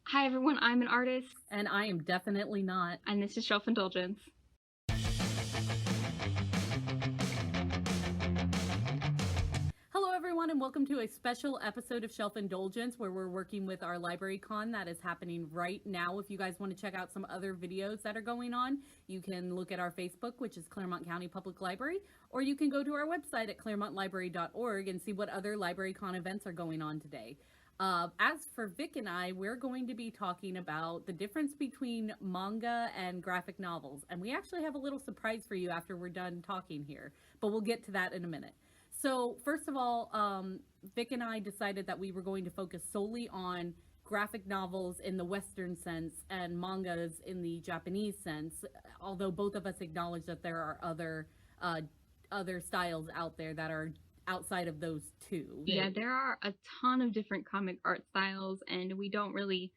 Hi everyone, I'm an artist, And I am definitely not. and this is Shelf Indulgence. Hello, everyone, and welcome to a special episode of Shelf Indulgence where we're working with our Library Con that is happening right now. If you guys want to check out some other videos that are going on, you can look at our Facebook, which is Clermont County Public Library, or you can go to our website at clermontlibrary.org and see what other Library Con events are going on today. As for Vic and I, we're going to be talking about the difference between manga and graphic novels. And we actually have a little surprise for you after we're done talking here, but we'll get to that in a minute. So, first of all, Vic and I decided that we were going to focus solely on graphic novels in the Western sense and mangas in the Japanese sense, although both of us acknowledge that there are other styles out there that are outside of those two. Yeah, there are a ton of different comic art styles, and we don't really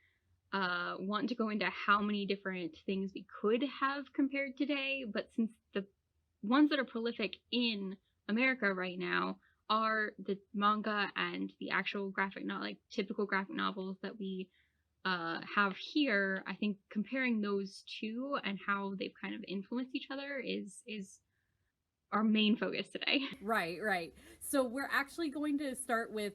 want to go into how many different things we could have compared today, but since the ones that are prolific in America right now are the manga and the actual graphic, not like typical graphic novels that we have here, I think comparing those two and how they've kind of influenced each other is our main focus today. Right. So we're actually going to start with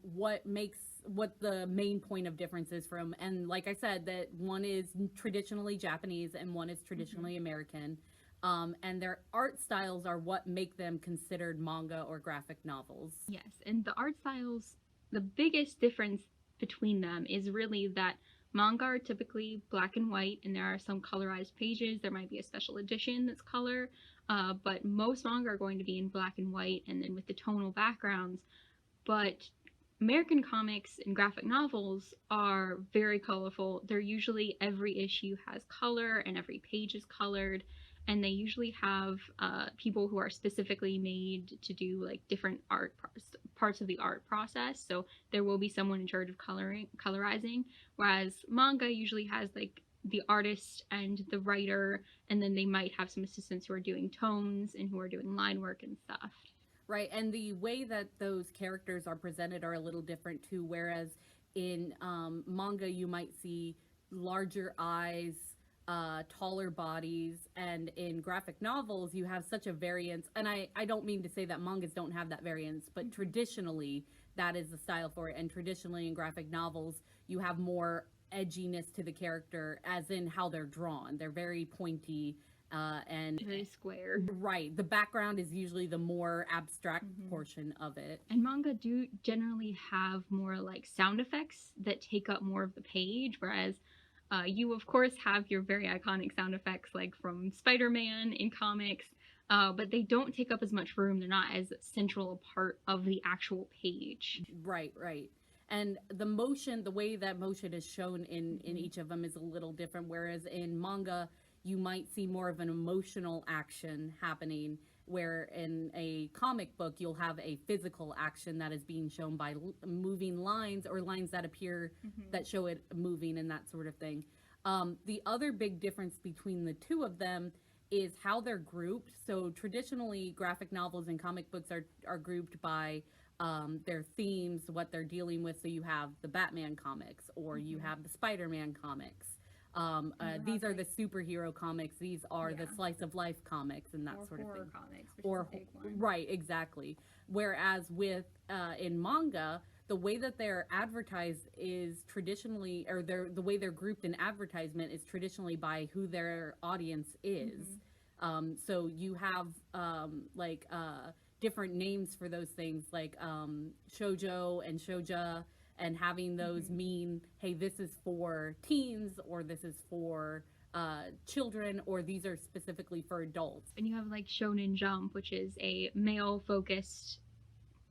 what the main point of difference is from, and like I said, that one is traditionally Japanese and one is traditionally American. And their art styles are what make them considered manga or graphic novels. Yes, and the art styles, the biggest difference between them is really that manga are typically black and white, and there are some colorized pages. There might be a special edition that's color, but most manga are going to be in black and white and then with the tonal backgrounds. But American comics and graphic novels are very colorful. They're usually every issue has color and every page is colored, and they usually have people who are specifically made to do like different art parts of the art process. So there will be someone in charge of colorizing, whereas manga usually has like the artist and the writer, and then they might have some assistants who are doing tones and who are doing line work and stuff. Right, and the way that those characters are presented are a little different too. Whereas in manga, you might see larger eyes, taller bodies, and in graphic novels, you have such a variance. And I don't mean to say that mangas don't have that variance, but traditionally, that is the style for it. And traditionally, in graphic novels, you have more edginess to the character, as in how they're drawn. They're very pointy and very square. Right. The background is usually the more abstract portion of it. And manga do generally have more like sound effects that take up more of the page, whereas you of course have your very iconic sound effects like from Spider-Man in comics, but they don't take up as much room. They're not as central a part of the actual page. Right. And the way that motion is shown in each of them is a little different. Whereas in manga, you might see more of an emotional action happening, where in a comic book, you'll have a physical action that is being shown by moving lines or lines that appear that show it moving and that sort of thing. The other big difference between the two of them is how they're grouped. So traditionally, graphic novels and comic books are grouped by their themes, what they're dealing with. So you have the Batman comics, or you have the Spider-Man comics. These are the superhero comics. These are the slice of life comics and that sort of thing. Comics, Or big one. Right, exactly. Whereas with in manga, the way that they're advertised is traditionally, or the way they're grouped in advertisement is traditionally by who their audience is. So you have different names for those things, like shoujo and shouja, and having those mean, hey, this is for teens, or this is for children, or these are specifically for adults. And you have like Shonen Jump, which is a male-focused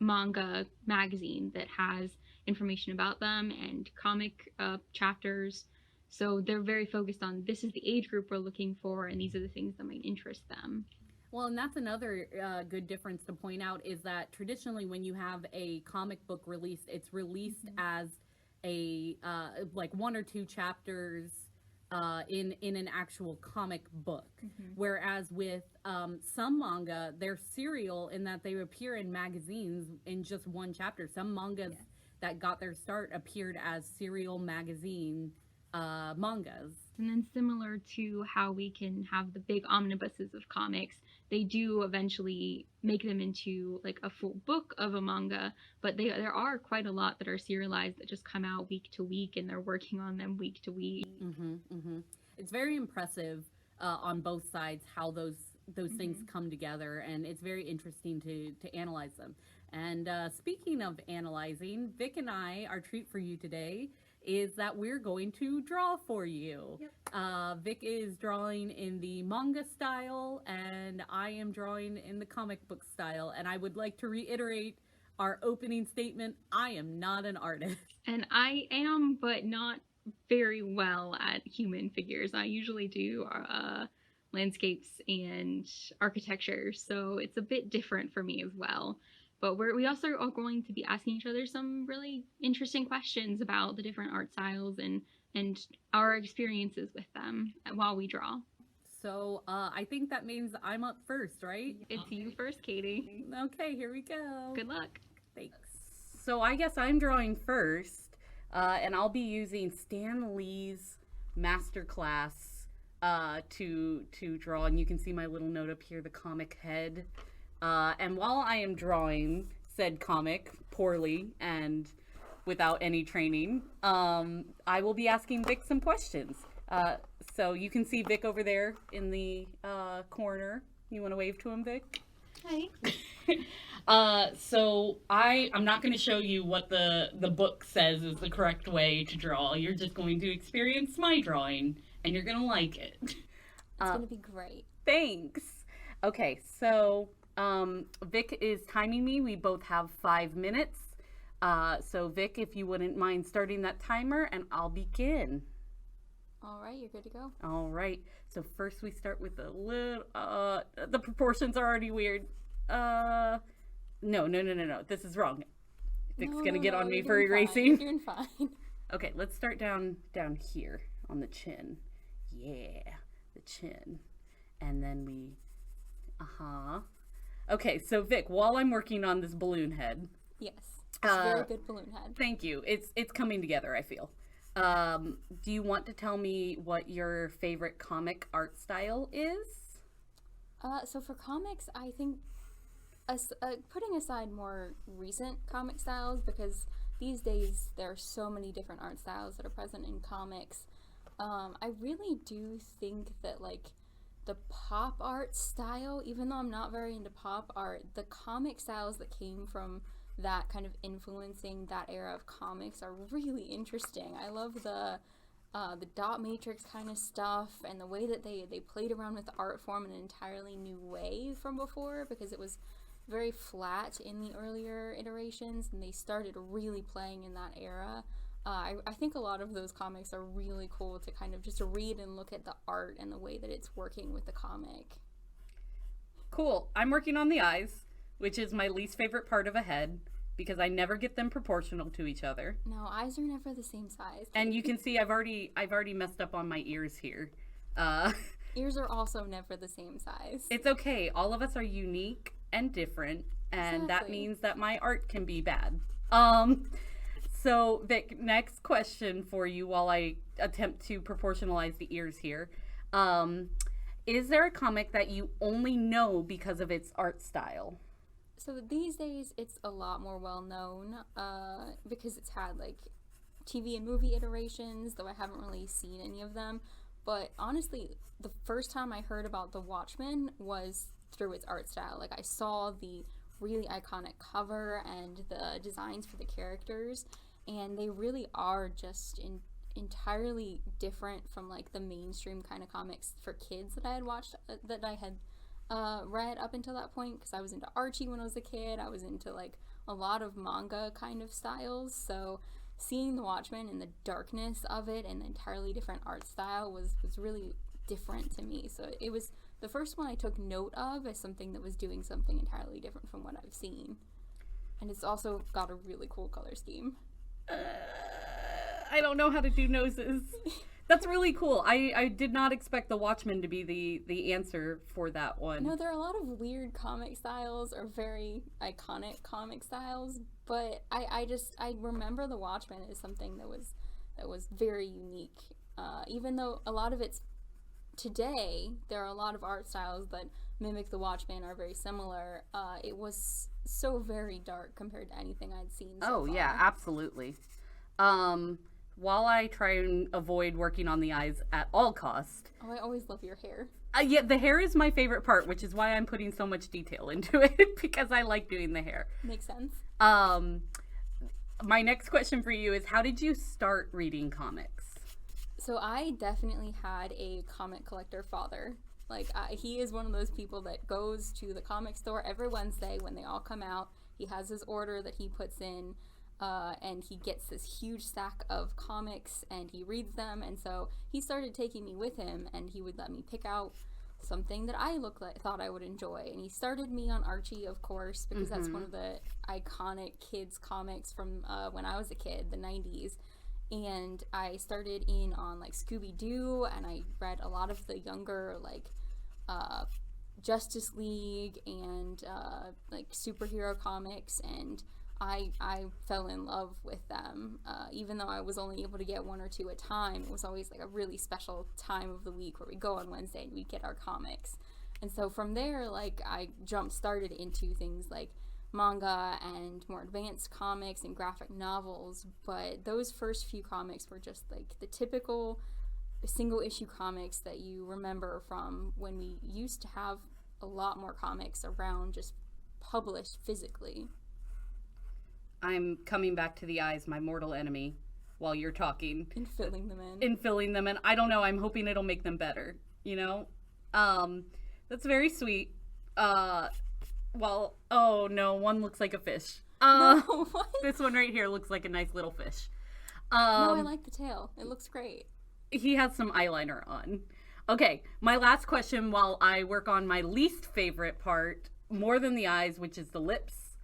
manga magazine that has information about them and comic chapters. So they're very focused on, this is the age group we're looking for, and these are the things that might interest them. Well, and that's another good difference to point out, is that traditionally when you have a comic book released, it's released as a like one or two chapters in an actual comic book. Whereas with some manga, they're serial in that they appear in magazines in just one chapter. Some mangas that got their start appeared as serial magazine mangas. And then similar to how we can have the big omnibuses of comics, they do eventually make them into like a full book of a manga, but there are quite a lot that are serialized that just come out week to week, and they're working on them week to week. It's very impressive on both sides how those things come together, and it's very interesting to analyze them. And speaking of analyzing, Vic and I, our treat for you today is that we're going to draw for you. Yep. Vic is drawing in the manga style, and I am drawing in the comic book style. And I would like to reiterate our opening statement: I am not an artist. And I am, but not very well at human figures. I usually do landscapes and architecture, so it's a bit different for me as well. But we also are going to be asking each other some really interesting questions about the different art styles and our experiences with them while we draw. So I think that means I'm up first, right? It's you first, Katie. Okay, here we go. Good luck. Thanks. So I guess I'm drawing first, and I'll be using Stan Lee's masterclass to draw. And you can see my little note up here, the comic head. And while I am drawing said comic poorly and without any training, I will be asking Vic some questions. So you can see Vic over there in the corner. You want to wave to him, Vic? Hi. So I'm not going to show you what the book says is the correct way to draw. You're just going to experience my drawing, and you're going to like it. It's going to be great. Thanks. Okay, so Vic is timing me. We both have 5 minutes. So Vic, if you wouldn't mind starting that timer, and I'll begin. All right, you're good to go. All right. So first we start with a little, the proportions are already weird. No. This is wrong. Vic's gonna get on me for erasing. You're doing fine. Okay, let's start down here on the chin. Yeah, the chin. And then we, Okay, so Vic, while I'm working on this balloon head. Yes, it's a very good balloon head. Thank you. It's coming together, I feel. Do you want to tell me what your favorite comic art style is? So for comics, I think putting aside more recent comic styles, because these days there are so many different art styles that are present in comics, I really do think that like the pop art style, even though I'm not very into pop art, the comic styles that came from that kind of influencing that era of comics are really interesting. I love the dot matrix kind of stuff, and the way that they played around with the art form in an entirely new way from before, because it was very flat in the earlier iterations, and they started really playing in that era. I think a lot of those comics are really cool to kind of just read and look at the art and the way that it's working with the comic. Cool. I'm working on the eyes, which is my least favorite part of a head, because I never get them proportional to each other. No, eyes are never the same size. And you can see I've already messed up on my ears here. Ears are also never the same size. It's okay. All of us are unique and different, and that means that my art can be bad. So Vic, next question for you while I attempt to proportionalize the ears here. Is there a comic that you only know because of its art style? So these days it's a lot more well known because it's had like TV and movie iterations, though I haven't really seen any of them. But honestly, the first time I heard about The Watchmen was through its art style. Like I saw the really iconic cover and the designs for the characters, and they really are just entirely different from like the mainstream kind of comics for kids that I had watched, that I had read up until that point, because I was into Archie when I was a kid. I was into like a lot of manga kind of styles, so seeing The Watchmen and the darkness of it and the entirely different art style was really different to me. So it was the first one I took note of as something that was doing something entirely different from what I've seen. And it's also got a really cool color scheme. I don't know how to do noses. That's really cool. I did not expect The Watchmen to be the answer for that one. No, there are a lot of weird comic styles or very iconic comic styles, But I remember the Watchmen as something that was very unique. Even though a lot of it's today, there are a lot of art styles that mimic the Watchmen, are very similar. It was so very dark compared to anything I'd seen so far. Yeah, absolutely. While I try and avoid working on the eyes at all costs. Oh, I always love your hair. Yeah, the hair is my favorite part, which is why I'm putting so much detail into it, because I like doing the hair. Makes sense. My next question for you is, how did you start reading comics? So I definitely had a comic collector father. Like, he is one of those people that goes to the comic store every Wednesday when they all come out. He has his order that he puts in, and he gets this huge stack of comics, and he reads them. And so he started taking me with him, and he would let me pick out something that I thought I would enjoy. And he started me on Archie, of course, because that's one of the iconic kids comics from when I was a kid, the 90s. And I started in on like Scooby-Doo, and I read a lot of the younger like Justice League and like superhero comics, and I fell in love with them. Even though I was only able to get one or two at a time, it was always like a really special time of the week where we go on Wednesday and we get our comics. And so from there, like, I started into things like manga and more advanced comics and graphic novels. But those first few comics were just like the typical single issue comics that you remember from when we used to have a lot more comics around, just published physically. I'm coming back to the eyes, my mortal enemy, while you're talking. And filling them in. I don't know, I'm hoping it'll make them better, you know? That's very sweet. Well, oh no, one looks like a fish. No, what? This one right here looks like a nice little fish. No, I like the tail. It looks great. He has some eyeliner on. Okay, my last question while I work on my least favorite part, more than the eyes, which is the lips.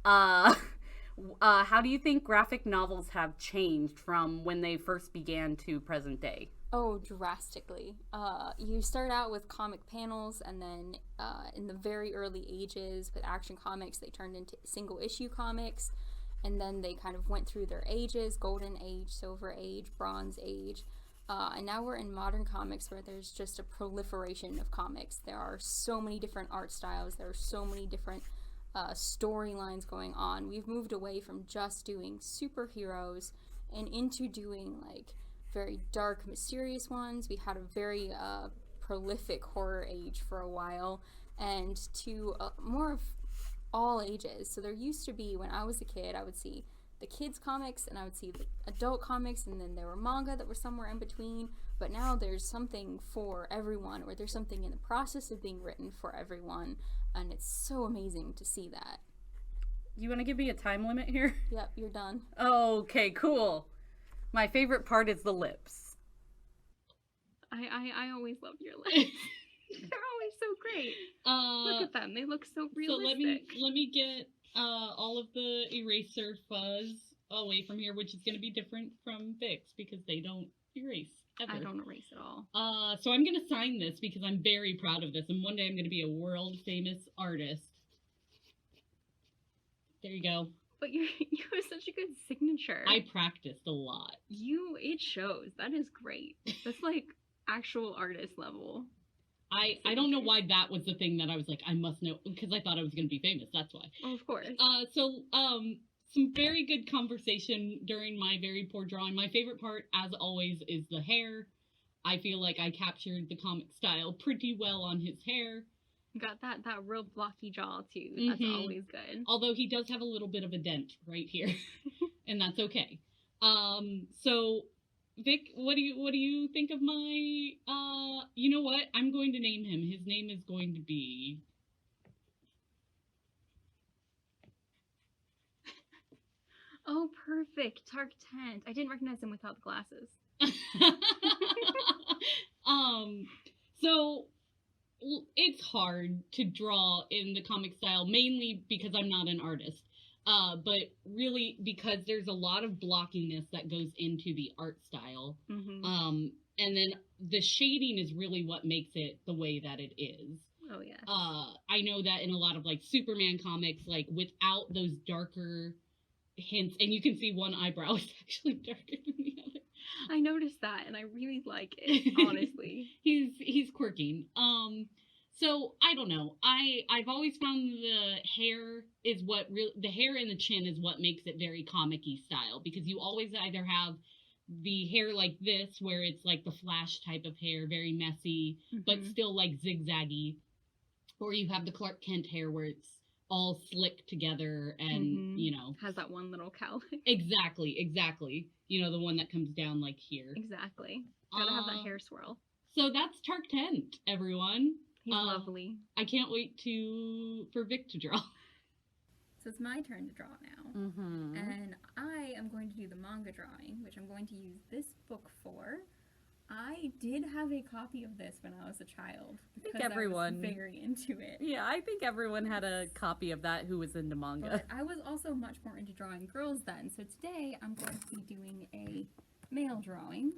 How do you think graphic novels have changed from when they first began to present day? Oh, drastically. You start out with comic panels, and then in the very early ages with Action Comics, they turned into single issue comics, and then they kind of went through their ages: Golden Age, Silver Age, Bronze Age, and now we're in modern comics where there's just a proliferation of comics. There are so many different art styles, there are so many different storylines going on. We've moved away from just doing superheroes and into doing like very dark, mysterious ones. We had a very prolific horror age for a while, and to more of all ages. So there used to be, when I was a kid, I would see the kids comics and I would see the adult comics, and then there were manga that were somewhere in between. But now there's something for everyone, or there's something in the process of being written for everyone, and it's so amazing to see that. You want to give me a time limit here? Yep, you're done. Okay, cool. My favorite part is the lips. I always love your lips. They're always so great. Look at them. They look so realistic. So let me get all of the eraser fuzz away from here, which is going to be different from Vic's because they don't erase ever. I don't erase at all. So I'm going to sign this because I'm very proud of this, and one day I'm going to be a world famous artist. There you go. But you have such a good signature. I practiced a lot. It shows. That is great. That's like actual artist level. I don't know why that was the thing that I was like, I must know, because I thought I was going to be famous. That's why. Oh, of course. Some very good conversation during my very poor drawing. My favorite part, as always, is the hair. I feel like I captured the comic style pretty well on his hair. Got that real blocky jaw too. That's always good. Although he does have a little bit of a dent right here, and that's okay. So Vic, what do you think of my? You know what? I'm going to name him. His name is going to be. Oh, perfect. Tark Tent. I didn't recognize him without the glasses. So it's hard to draw in the comic style, mainly because I'm not an artist. But really because there's a lot of blockiness that goes into the art style. Mm-hmm. And then the shading is really what makes it the way that it is. Oh, yes. I know that in a lot of like Superman comics, like without those darker hints, and you can see one eyebrow is actually darker than the other. I noticed that, and I really like it, honestly. He's quirky. So I don't know. I've always found the hair and the chin is what makes it very comic-y style, because you always either have the hair like this, where it's like the Flash type of hair, very messy, but still like zigzaggy, or you have the Clark Kent hair where it's all slick together and, you know. Has that one little cowlick. Exactly. You know, the one that comes down like here. Exactly. Gotta have that hair swirl. So that's Tark Tent, everyone. He's lovely. I can't wait for Vic to draw. So it's my turn to draw now. And I am going to do the manga drawing, which I'm going to use this book for. I did have a copy of this when I was a child. I think everyone I was very into it. Yeah, I think everyone had a copy of that who was into manga. But I was also much more into drawing girls then. So today I'm going to be doing a male drawing.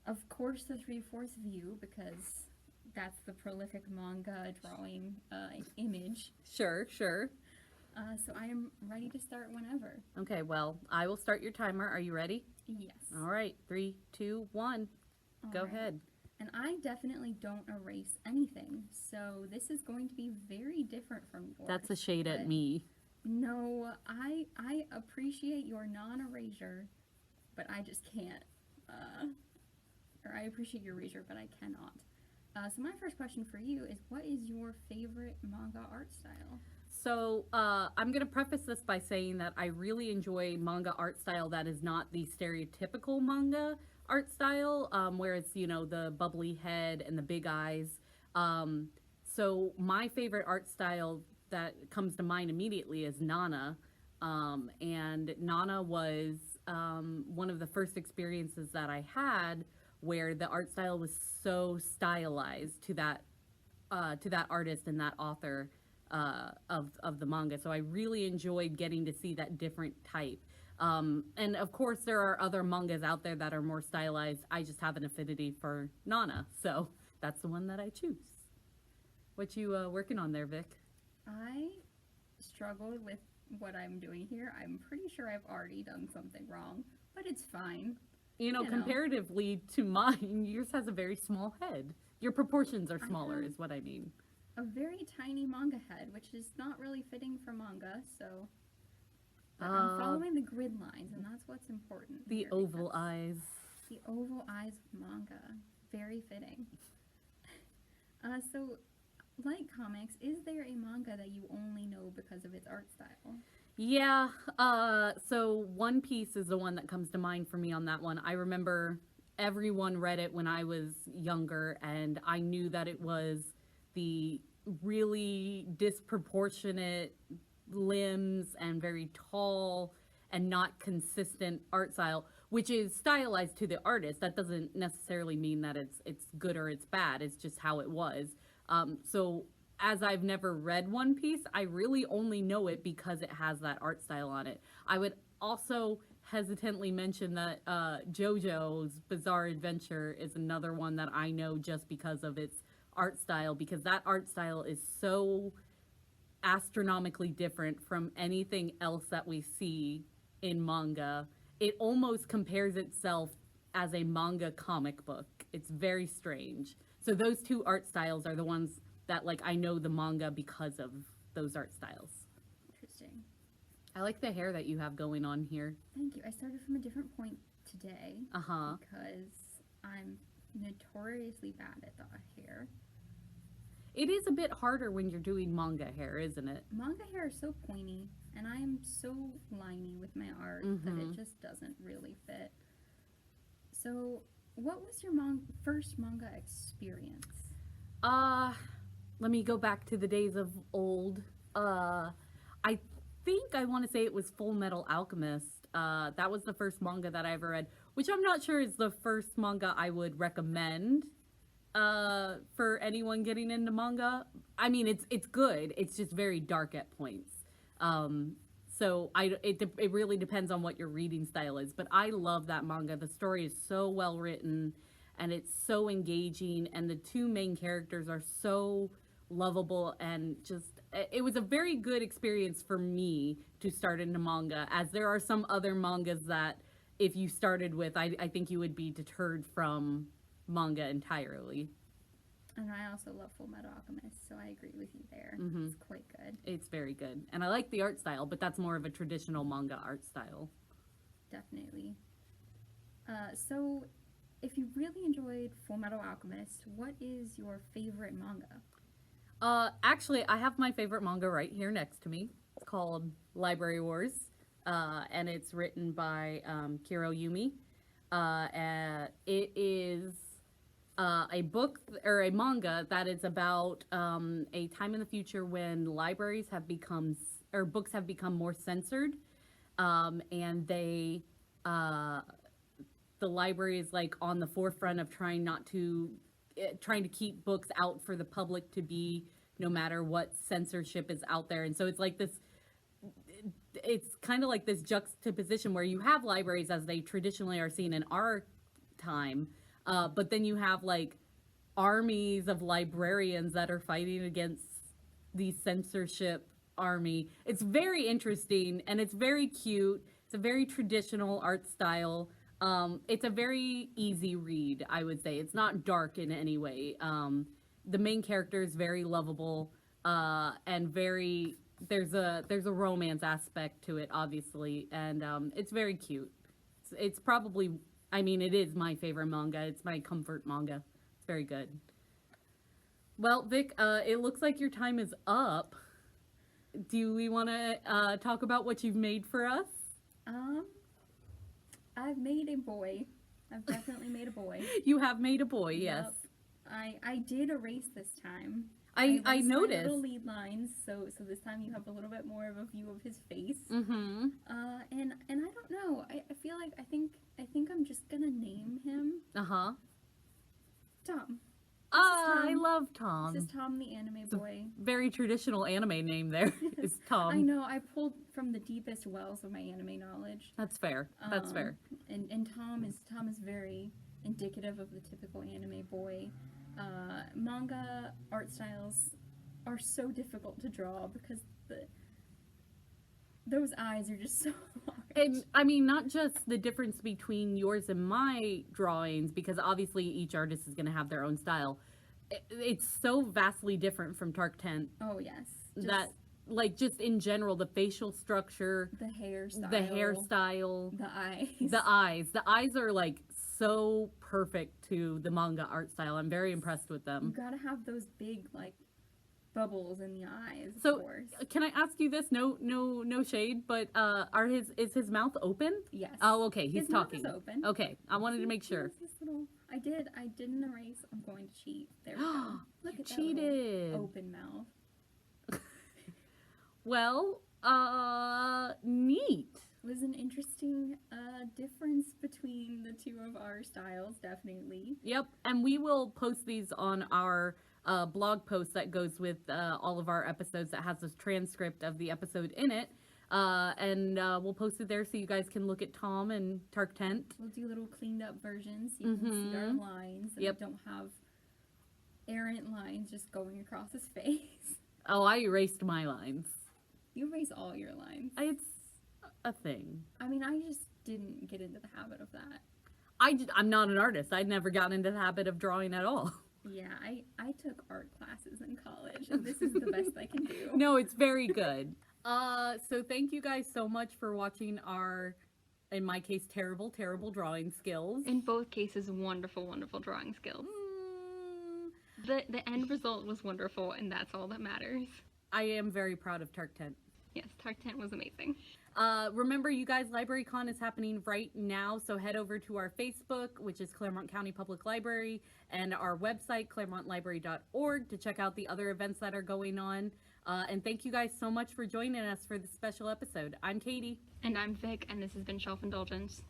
Of course, the 3/4 view, because that's the prolific manga drawing image. Sure. So I am ready to start whenever. Okay, well, I will start your timer. Are you ready? Yes. All right, 3, 2, 1. Go ahead. And I definitely don't erase anything, so this is going to be very different from yours. That's a shade at me. No, I appreciate your non-erasure, but I just can't. Or I appreciate your erasure, but I cannot. So my first question for you is, what is your favorite manga art style? So I'm going to preface this by saying that I really enjoy manga art style that is not the stereotypical manga art style, where it's, you know, the bubbly head and the big eyes. So my favorite art style that comes to mind immediately is Nana. And Nana was one of the first experiences that I had where the art style was so stylized to that artist and that author of the manga. So I really enjoyed getting to see that different type. And of course there are other mangas out there that are more stylized. I just have an affinity for Nana, so that's the one that I choose. What you working on there, Vic? I struggled with what I'm doing here. I'm pretty sure I've already done something wrong, but it's fine. You know, comparatively to mine, yours has a very small head. Your proportions are smaller, is what I mean. A very tiny manga head, which is not really fitting for manga, so but I'm following the grid lines, and that's what's important. The oval eyes. The oval eyes of manga. Very fitting. So, like comics, is there a manga that you only know because of its art style? Yeah, so One Piece is the one that comes to mind for me on that one. I remember everyone read it when I was younger, and I knew that it was the really disproportionate limbs and very tall and not consistent art style, which is stylized to the artist. That doesn't necessarily mean that it's good or it's bad. It's just how it was. So as I've never read One Piece, I really only know it because it has that art style on it. I would also hesitantly mention that JoJo's Bizarre Adventure is another one that I know just because of its art style, because that art style is so astronomically different from anything else that we see in manga. It almost compares itself as a manga comic book. It's very strange. So those two art styles are the ones that, like, I know the manga because of those art styles. Interesting. I like the hair that you have going on here. Thank you. I started from a different point today. Uh-huh. Because I'm notoriously bad at the hair. It is a bit harder when you're doing manga hair, isn't it? Manga hair is so pointy, and I am so liney with my art that it just doesn't really fit. So, what was your first manga experience? Let me go back to the days of old. I think I want to say it was Full Metal Alchemist. That was the first manga that I ever read, which I'm not sure is the first manga I would recommend for anyone getting into manga. I mean, it's good. It's just very dark at points. So it really depends on what your reading style is. But I love that manga. The story is so well written, and it's so engaging, and the two main characters are so lovable and just it was a very good experience for me to start into manga, as there are some other mangas that if you started with, I think you would be deterred from manga entirely. And I also love Full Metal Alchemist, so I agree with you there. Mhm. It's quite good. It's very good. And I like the art style, but that's more of a traditional manga art style. Definitely. So, if you really enjoyed Full Metal Alchemist, what is your favorite manga? Actually, I have my favorite manga right here next to me. It's called Library Wars, and it's written by Kiro Yumi. It is a book or a manga that is about a time in the future when libraries have become, or books have become more censored, and they the library is like on the forefront of trying to keep books out for the public to be, no matter what censorship is out there. And so it's like this, it's kind of like this juxtaposition where you have libraries as they traditionally are seen in our time, but then you have like armies of librarians that are fighting against the censorship army. It's very interesting and it's very cute. It's a very traditional art style. It's a very easy read, I would say. It's not dark in any way. The main character is very lovable, and very, there's a romance aspect to it, obviously, and it's very cute. It's probably, I mean, it is my favorite manga. It's my comfort manga. It's very good. Well, Vic, it looks like your time is up. Do we want to talk about what you've made for us? I've made a boy. I've definitely made a boy. You have made a boy, yes. Yep. I did erase this time. I erased my noticed. little lead lines, so this time you have a little bit more of a view of his face. Mm-hmm. And I don't know. I feel like I think I'm just gonna name him Uh-huh. Tom. Ah, I Tom. love Tom. This is Tom the anime boy. Very traditional anime name there is Tom. I know. I pulled from the deepest wells of my anime knowledge. That's fair. That's fair. And Tom is very indicative of the typical anime boy. Manga art styles are so difficult to draw because those eyes are just so large. And I mean, not just the difference between yours and my drawings, because obviously each artist is going to have their own style. It's so vastly different from Tark Tent. Oh yes. That, like, just in general, the facial structure, the hairstyle, the eyes. The eyes are like so perfect to the manga art style. I'm very impressed with You them. gotta have those big like bubbles in the eyes. So, of course. can I ask you this? No shade, but is his mouth open? Yes. Oh, okay. He's His mouth talking. is open. Okay, I wanted to make sure. This little, I didn't erase. I'm going to cheat. There we go. Look at that Cheated. little open mouth. Well, neat. It was an interesting difference between the two of our styles, definitely. Yep, and we will post these on our blog post that goes with all of our episodes that has this transcript of the episode in it. And we'll post it there so you guys can look at Tom and Tark Tent. We'll do little cleaned up versions so you can see our lines and Yep. don't have errant lines just going across his face. Oh, I erased my lines. You erase all your lines. It's a thing. I mean, I just didn't get into the habit of that. I'm not an artist. I'd never gotten into the habit of drawing at all. Yeah, I took art classes in college, and this is the best I can do. No, it's very good. So thank you guys so much for watching our, in my case, terrible drawing skills. Mm. In both cases, wonderful, wonderful drawing skills. The end result was wonderful, and that's all that matters. I am very proud of Tark Tent. Yes, Tark Tent was amazing. Remember, you guys, Library Con is happening right now, so head over to our Facebook, which is Clermont County Public Library, and our website, clermontlibrary.org, to check out the other events that are going on. And thank you guys so much for joining us for this special episode. I'm Katie. And I'm Vic, and this has been Shelf Indulgence.